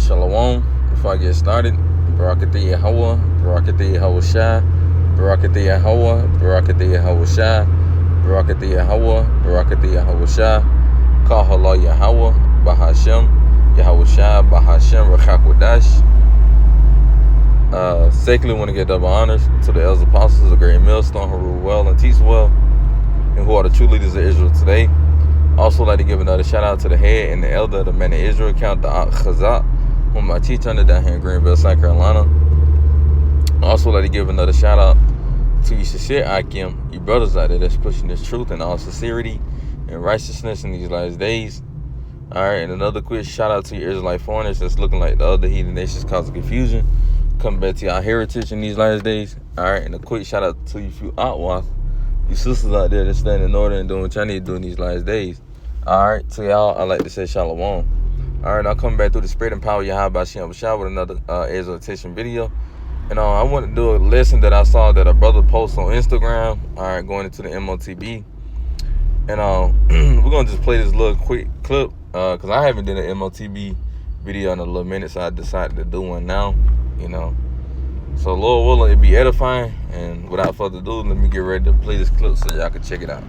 Shalom. Before I get started, Barakatah Yahweh, Barakatah Yahweh Shai, Barakatah Yahweh, Barakatah Yahweh Shai, Barakatah Yahweh, Barakatah Yahweh Shai, Kahala Yahweh, Bahashem, Yahweh Shai, Bahashem, Rachakwadash. Secondly, I want to give double honors to the elders apostles of the great millstone who rule well and teach well, and who are the true leaders of Israel today. Also like to give another shout out to the head and the elder of the men of Israel, Count the Chazak, whom I teach under down here in Greenville, South Carolina. Also like to give another shout out to you sincere Akim, you brothers out there that's pushing this truth in all sincerity and righteousness in these last days. Alright, and another quick shout out to you Israelite foreigners that's looking like the other heathen nations causing confusion, coming back to our heritage in these last days. Alright, and a quick shout out to you few Outwas, you sisters out there that's standing in order and doing what y'all need to do in these last days. Alright, to y'all, I like to say shalom. Alright, now coming back through the spirit and power of Yahweh Shem Shah with another exhortation video. And I want to do a lesson that I saw that a brother posted on Instagram. Alright, going into the MOTB. And we're going to just play this little quick clip because I haven't done an MOTB video in a little minute, so I decided to do one now, you know. So Lord willing, it be edifying. And without further ado, let me get ready to play this clip so y'all can check it out.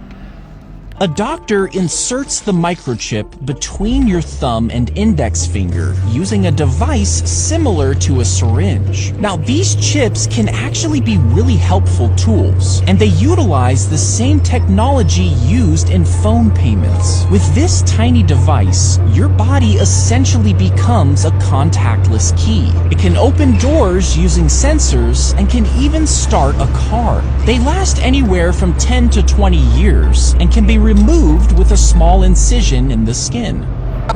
A doctor inserts the microchip between your thumb and index finger using a device similar to a syringe. Now, these chips can actually be really helpful tools, and they utilize the same technology used in phone payments. With this tiny device, your body essentially becomes a contactless key. It can open doors using sensors and can even start a car. They last anywhere from 10 to 20 years and can be removed with a small incision in the skin.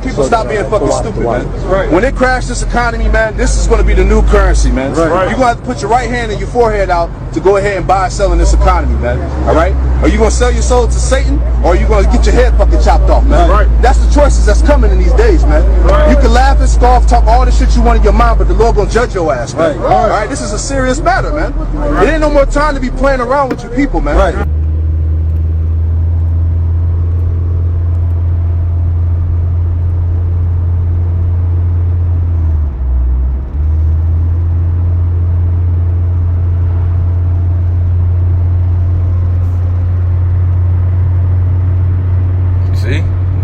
People stop being fucking stupid, man. Right. When they crash this economy, man, this is going to be the new currency, man. Right. You're going to have to put your right hand and your forehead out to go ahead and buy and sell in this economy, man. All right? Are you going to sell your soul to Satan, or are you going to get your head fucking chopped off, man? Right. That's the choices that's coming in these days, man. Right. You can laugh and scoff, talk all the shit you want in your mind, but the Lord going to judge your ass, man. Right. All right? This is a serious matter, man. Right. It ain't no more time to be playing around with you people, man. Right.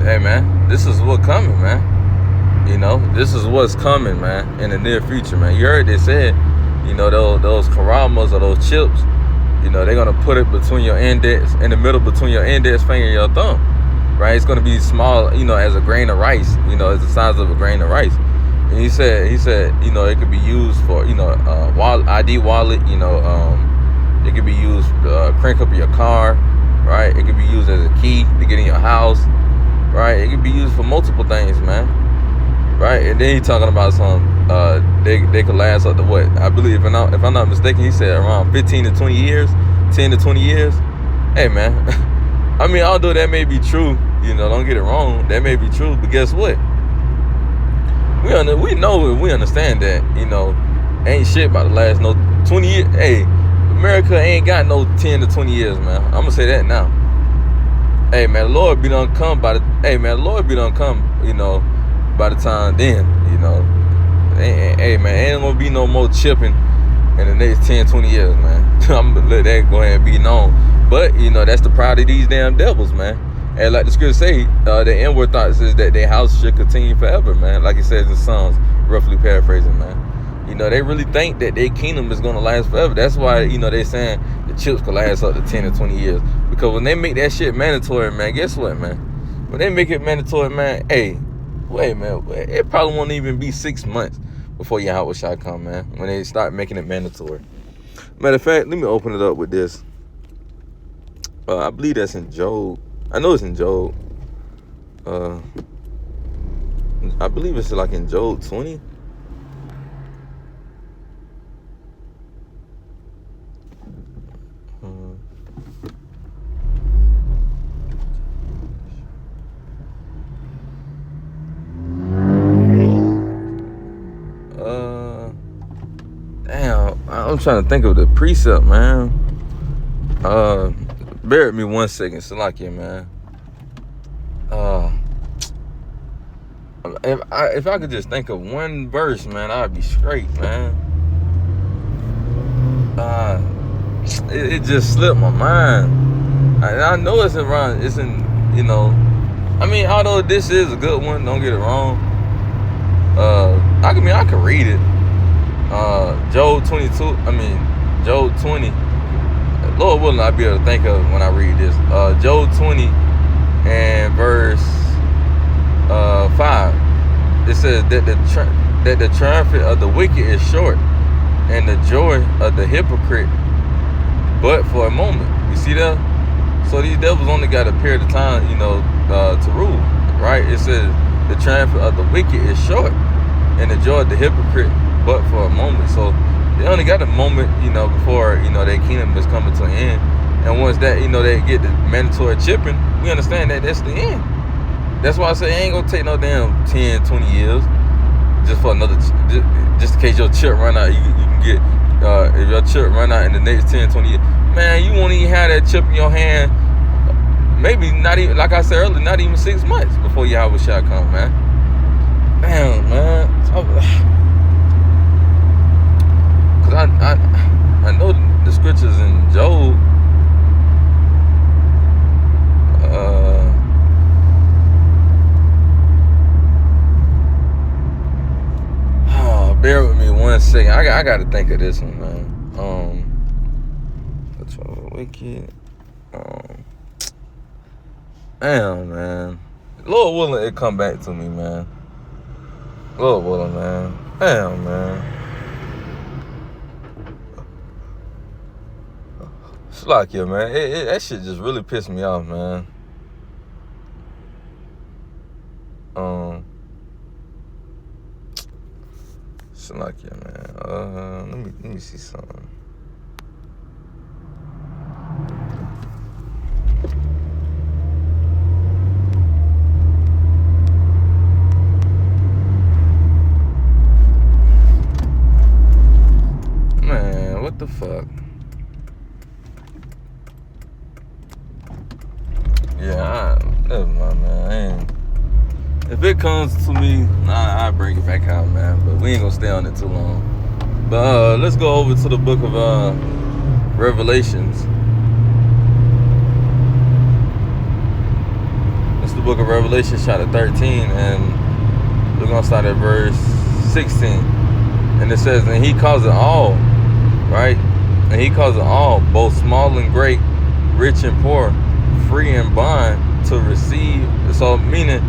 Hey man, this is what's coming, man. You know, this is what's coming, man, in the near future, man. You heard they said, you know, those karamas or those chips, you know, they're gonna put it between your index, in the middle between your index finger and your thumb, right? It's gonna be small, you know, as a grain of rice, you know, as the size of a grain of rice. And he said, you know, it could be used for, you know, ID wallet, you know, it could be used to crank up your car, right? It could be used as a key to get in your house. Right, it can be used for multiple things, man. Right, and then he talking about some they could last up to what? I believe, if I'm not mistaken, he said around 15 to 20 years, 10 to 20 years. Hey, man, I mean, although that may be true, you know, don't get it wrong, that may be true, but guess what? We understand that, you know, ain't shit about to last no 20 years. Hey, America ain't got no 10 to 20 years, man. I'm gonna say that now. Hey man, the Lord be done come you know, by the time then, you know. Hey man, ain't gonna be no more chipping in the next 10, 20 years, man. I'm gonna let that go ahead and be known. But, you know, that's the pride of these damn devils, man. And like the scripture say, the inward thoughts is that their house should continue forever, man. Like it says in Psalms, roughly paraphrasing, man. You know, they really think that their kingdom is gonna last forever. That's why, you know, they saying the chips could last up to 10 or 20 years. Because when they make that shit mandatory, man, guess what, man? When they make it mandatory, man, hey, wait, man, it probably won't even be 6 months before Yahweh shall come, man, when they start making it mandatory. Matter of fact, let me open it up with this. I believe that's in Job. I know it's in Job. I believe it's like in Job 20. Damn, I'm trying to think of the precept, man. Bear with me 1 second, Salakia, man. if I could just think of one verse, man, I'd be straight, man. It just slipped my mind. I know it's around. It's in, you know. I mean, although this is a good one, don't get it wrong. I could read it. Job 22. I mean, Job 20. Lord willing, I'll be able to think of when I read this. Job 20 and verse 5. It says that the triumph of the wicked is short, and the joy of the hypocrite but for a moment. You see that? So these devils only got a period of time, you know, to rule, right? It says the triumph of the wicked is short, and the joy of the hypocrite but for a moment. So they only got a moment, you know, before, you know, their kingdom is coming to an end. And once that, you know, they get the mandatory chipping, we understand that that's the end. That's why I say it ain't gonna take no damn 10, 20 years just for another, just in case your chip run out. You can get, if your chip run out in the next 10, 20 years, man, you won't even have that chip in your hand. Maybe not even, like I said earlier, not even 6 months before you have a shot come, man. Damn, man. Cause I know the scriptures in Job. Bear with me 1 second. I got to think of this one, man. What's wicked? Damn, man. Lord willing, it come back to me, man. Lord willing, man. Damn, man. Slakia, man. That shit just really pissed me off, man. Slakia, man. Let me see something. Man, what the fuck? Yeah, never mind, man. If it comes to me, I bring it back out, man. But we ain't gonna stay on it too long. But let's go over to the book of Revelations. It's the book of Revelation, chapter 13, and we're gonna start at verse 16. And it says, and he calls it all, right? And he calls it all, both small and great, rich and poor, free and bond, to receive. So meaning,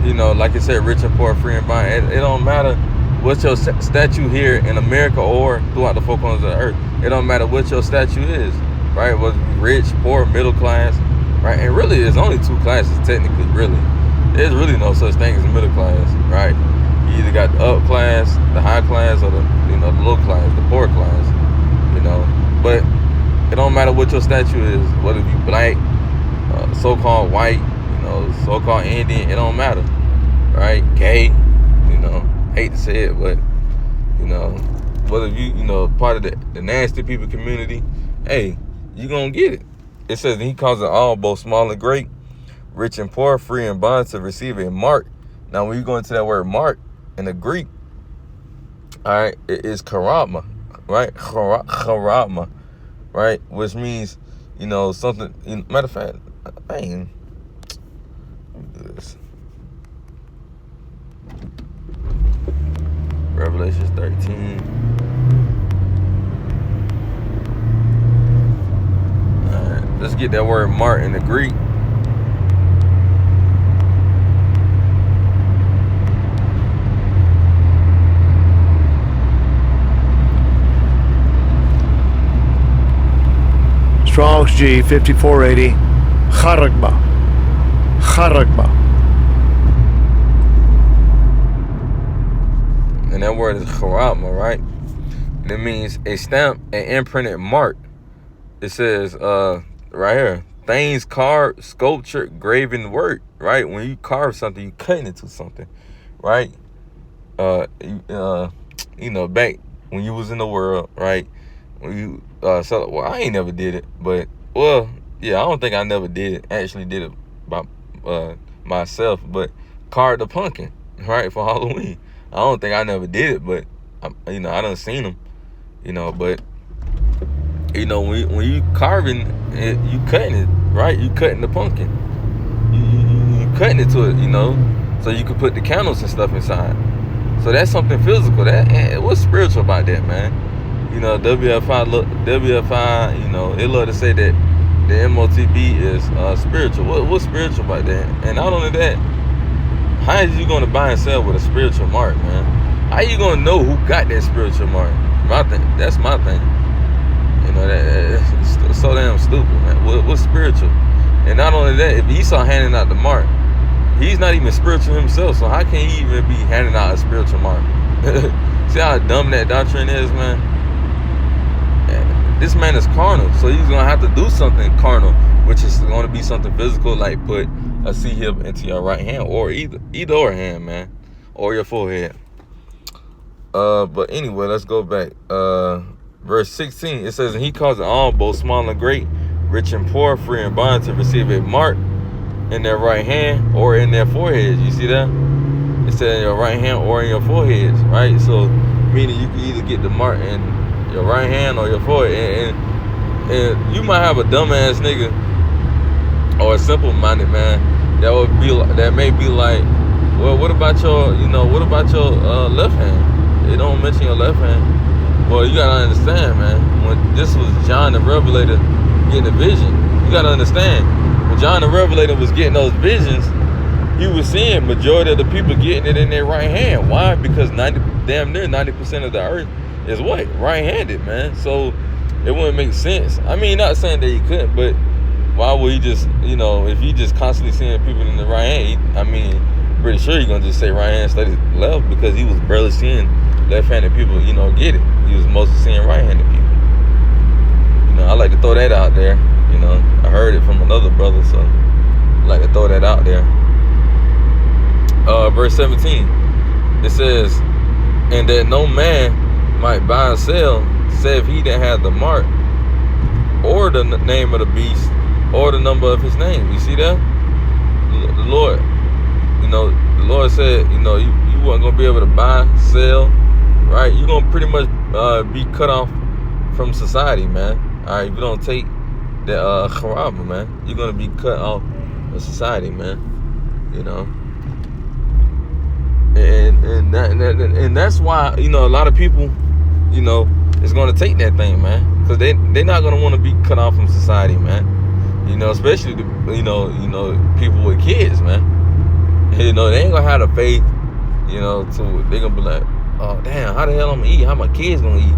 you know, like I said, rich and poor, free and bond. It don't matter what your statue here in America or throughout the four corners of the earth. It don't matter what your statue is, right? Whether you rich, poor, middle class, right? And really, there's only 2 classes technically, really. There's really no such thing as a middle class, right? You either got the up class, the high class, or the, you know, the low class, the poor class, you know. But it don't matter what your statue is, whether you black, so-called white, you know, so-called Indian, it don't matter, right? Gay, you know, hate to say it, but, you know, whether you know, part of the nasty people community, hey, you gonna get it. It says he calls it all, both small and great, rich and poor, free and bond, to receive a mark. Now, when you go into that word mark in the Greek, all right, it is charama, right? Charama, right? Which means, you know, something, matter of fact, let me do this. Revelation 13. All right, let's get that word mark in the Greek. Strong's G 5480. Charagma. And that word is charagma, right? And it means a stamp, an imprinted mark. It says right here, things carved, sculptured, graven work, right? When you carve something, you cut into something, right? You know, back when you was in the world, right? When you well, I ain't never did it, but well, yeah, I don't think I never did it. Actually did it by myself, but carved a pumpkin. right, for Halloween. I don't think I never did it, but I done seen them, but when you carving it, you cutting it, right? You cutting the pumpkin, you cutting it to it, so you can put the candles and stuff inside. So that's something physical. What's spiritual about that, man? WFI, they love to say that the MOTB is spiritual. What's spiritual about that? And not only that, how is you going to buy and sell with a spiritual mark, man? How you going to know who got that spiritual mark? That's my thing. That's so damn stupid, man. What's spiritual? And not only that, if Esau handing out the mark, he's not even spiritual himself, so how can he even be handing out a spiritual mark? See how dumb that doctrine is, man? This man is carnal, so he's going to have to do something carnal, which is going to be something physical, like put a C-hip into your right hand, or either or hand, man, or your forehead. But anyway, let's go back. Verse 16, it says, and he caused all, both small and great, rich and poor, free and bond, to receive a mark in their right hand or in their foreheads. You see that? It said in your right hand or in your foreheads, right? So, meaning you can either get the mark in your right hand or your forehead. And you might have a dumbass nigga or a simple-minded man that may be like, well, what about your left hand? They don't mention your left hand. Well, you gotta understand, man, when this was John the Revelator getting a vision, you gotta understand, when John the Revelator was getting those visions, he was seeing majority of the people getting it in their right hand. Why? Because damn near 90% of the earth is what? Right-handed, man. So it wouldn't make sense. I mean, not saying that he couldn't, but why would he just, if he just constantly seeing people in the right hand, pretty sure he's gonna just say right hand instead of left, because he was barely seeing left-handed people, get it. He was mostly seeing right-handed people. I like to throw that out there. I heard it from another brother, so I like to throw that out there. Verse 17, it says, and that no man might buy and sell, save he that had the mark, or the name of the beast, or the number of his name. You see that? The Lord, the Lord said, you weren't gonna be able to buy, sell, right? You're gonna pretty much be cut off from society, man. All right, if you don't take the charaba, man, you're gonna be cut off of society, man. And that's why a lot of people is gonna take that thing, man, because they're not gonna want to be cut off from society, man. Especially the people with kids, man. They ain't gonna have the faith, to they gonna be like, oh damn, how the hell I'm gonna eat? How my kids gonna eat?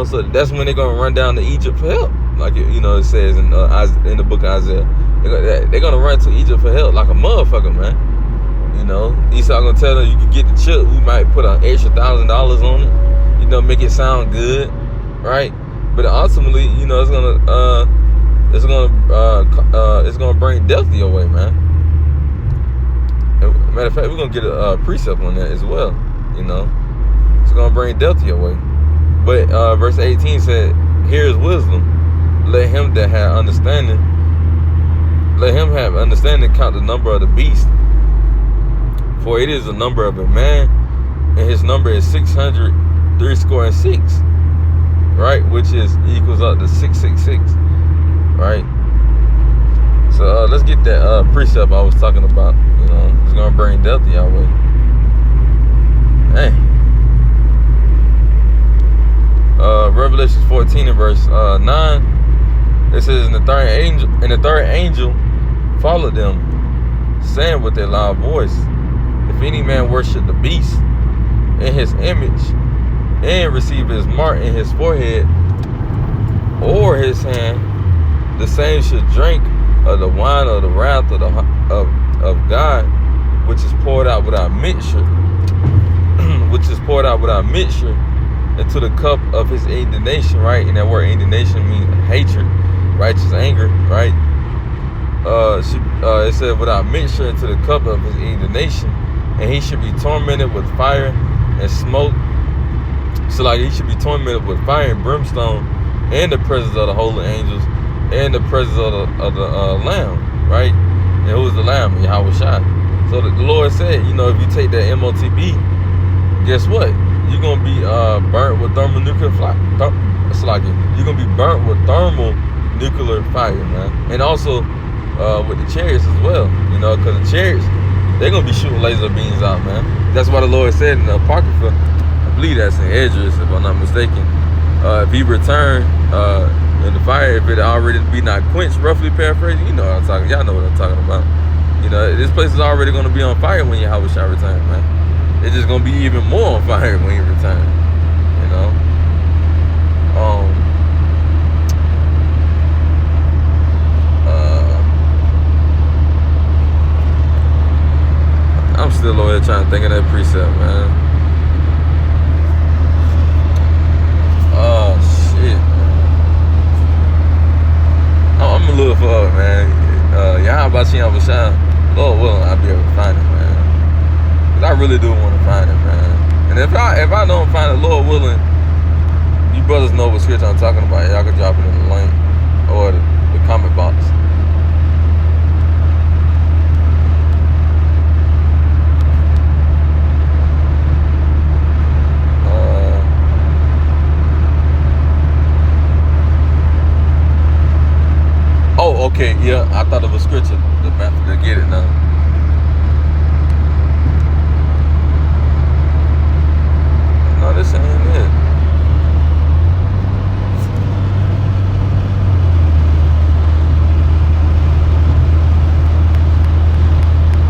So that's when they're gonna run down to Egypt for help, like it says in the book of Isaiah. They're gonna run to Egypt for help like a motherfucker, man. Esau gonna tell them you can get the chip. We might put an extra $1,000 on it, make it sound good, right? But ultimately, it's gonna bring death your way, man. Matter of fact, we're gonna get a precept on that as well. It's gonna bring death your way. But verse 18 said, here is wisdom. Let him that have understanding, count the number of the beast. For it is the number of a man, and his number is 666, right? Which equals up to 666, right? So let's get that precept I was talking about. It's gonna bring death to y'all way. Hey. Revelation 14 and verse 9. It says, and the third angel followed them, saying with a loud voice, if any man worship the beast in his image, and receive his mark in his forehead or his hand, the same should drink of the wine of the wrath of God, which is poured out without mixture, into the cup of his indignation, right? And that word indignation means hatred, righteous anger, right? It said without mixture into the cup of his indignation, and he should be tormented with fire and smoke. So like he should be tormented with fire and brimstone, and the presence of the holy angels, and the presence of the Lamb, right? And who is the Lamb? Yahweh Shai. So the Lord said, you know, if you take that MOTB, guess what? You're gonna be burnt with thermonuclear fire. It's like you're gonna be burnt with thermal nuclear fire, man. And also with the chariots as well, you know, because the chariots, they're gonna be shooting laser beams out, man. That's why the Lord said in the Apocrypha, I believe that's in Esdras, if I'm not mistaken. If he returned in the fire, if it already be not quenched, roughly paraphrasing, you know what I'm talking. Y'all know what I'm talking about. You know, this place is already gonna be on fire when Yahweh shall return, man. It's just gonna be even more on fire when he return. You know. I'm still over here trying to think of that precept, man. Oh shit. I'm a little forward, man. Yahweh Bashim, Lord willing, I'll be able to find it, man. Cause I really do want to find it, man. And if I don't find it, Lord willing, you brothers know what scripture I'm talking about. Y'all can drop it in the link or the comment box. Oh, okay, yeah. I thought it was scripture. The method to get it now. No, this ain't it.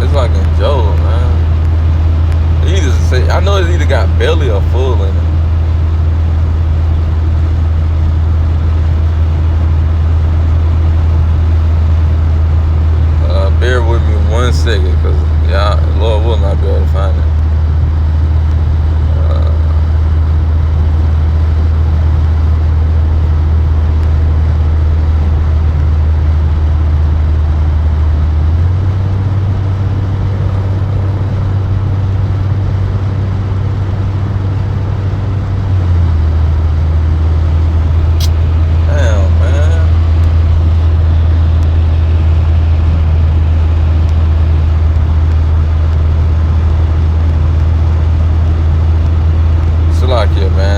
It's like in Job, man. I know it either got belly or full in it. Bear with me 1 second, cause y'all, Lord will not be able to find it.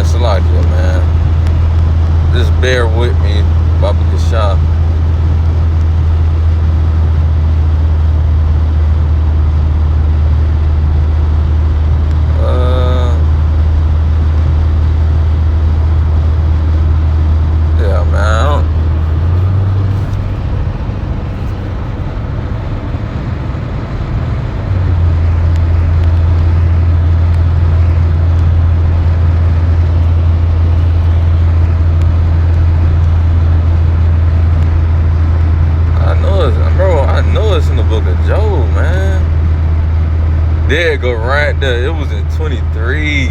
Salakia, man. Just bear with me, Baba Kashah. Yeah, man. In the book of Job, man. There it go right there. It was in 23.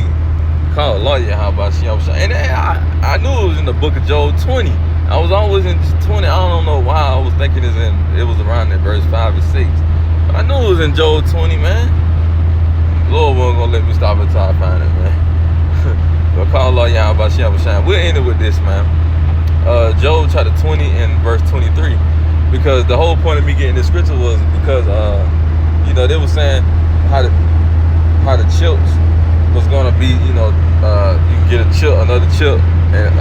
Called lawyer, how about she? And I knew it was in the book of Job 20. I was always in 20. I don't know why I was thinking it was around that verse 5 or 6. But I knew it was in Job 20, man. Lord wasn't gonna let me stop until I find it, man. But call lawyer, how about she? We'll end it with this, man. Job chapter 20 and verse 23. Because the whole point of me getting this scripture was because, you know, they were saying how the chips was going to be, you know, you can get another chip in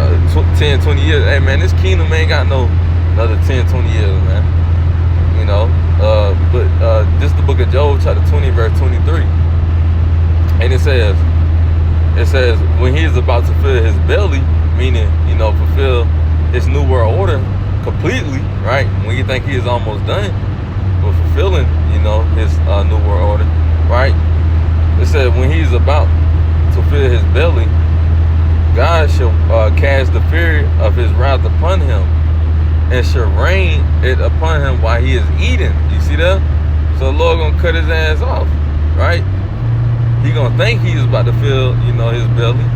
10, 20 years. Hey, man, this kingdom ain't got no another 10, 20 years, man. You know, but this is the book of Job, chapter 20, verse 23. And it says, when he is about to fill his belly, meaning, you know, fulfill his new world order, completely, right? When you think he is almost done with fulfilling, you know, his new world order, right? It said when he's about to fill his belly, God shall cast the fury of his wrath upon him, and shall rain it upon him while he is eating. You see that? So the Lord gonna cut his ass off, right? He gonna think he's about to fill, you know, his belly.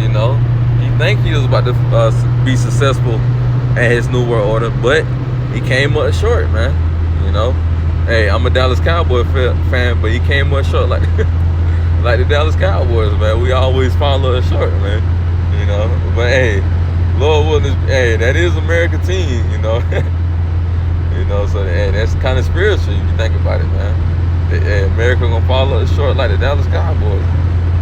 You know, he think he was about to be successful at his new world order, but he came up short, man. You know, hey, I'm a Dallas Cowboy fan, but he came up short like like the Dallas Cowboys, man. We always fall a little short, man. You know, but hey, Lord willing, hey, that is American team, you know. You know, so hey, that's kind of spiritual if you think about it, man. Hey, America gonna follow us short like the Dallas Cowboys.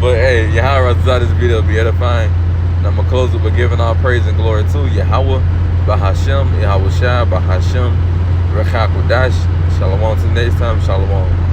But hey, Yahweh thought this video be edifying. And I'm gonna close it with giving all praise and glory to Yahweh, Bahashem, Yahweh Shai, Bahashem, Rechakudash. Shalom till next time. Shalom.